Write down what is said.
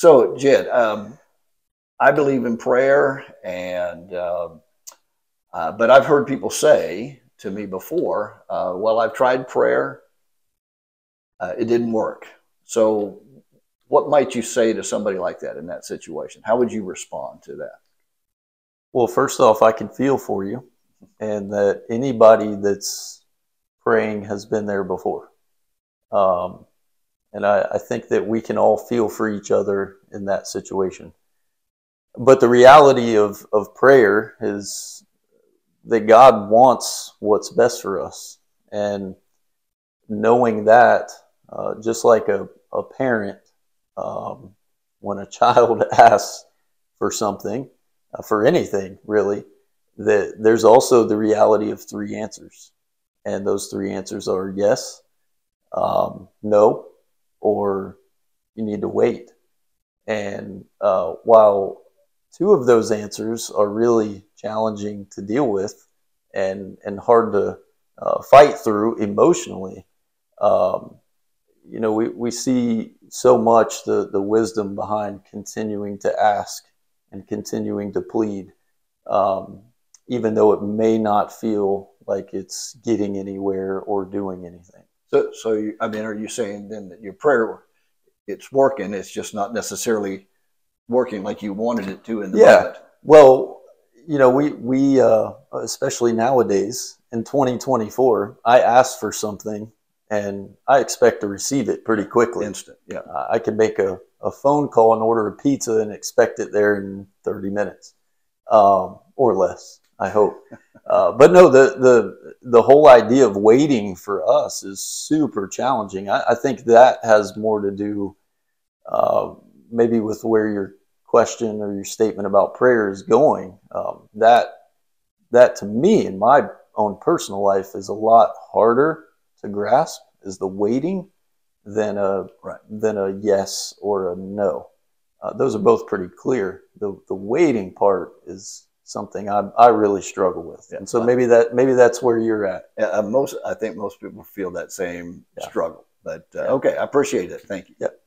So, Jed, I believe in prayer, and but I've heard people say to me before, "Well, I've tried prayer, it didn't work." So, what might you say to somebody like that in that situation? How would you respond to that? Well, first off, I can feel for you, and that anybody that's praying has been there before. Um, and I think that we can all feel for each other in that situation. But the reality of prayer is that God wants what's best for us. And knowing that, just like a parent, when a child asks for something, for anything really, that there's also the reality of three answers. And those three answers are yes, no, or you need to wait. And while two of those answers are really challenging to deal with and hard to fight through emotionally, um, we see so much the wisdom behind continuing to ask and continuing to plead, even though it may not feel like it's getting anywhere or doing anything. I mean, are you saying then that your prayer, it's working, it's just not necessarily working like you wanted it to in the moment? Well, we especially nowadays in 2024, I ask for something and I expect to receive it pretty quickly. Instant, yeah. I can make a phone call and order a pizza and expect it there in 30 minutes, or less, I hope. But no, the whole idea of waiting for us is super challenging. I think that has more to do maybe with where your question or your statement about prayer is going. That to me, in my own personal life, is a lot harder to grasp, is the waiting, than a yes or a no. Those are both pretty clear. The waiting part is something I really struggle with, and so maybe that's where you're at. I think most people feel that same struggle. But okay, I appreciate it. Thank you. Yep.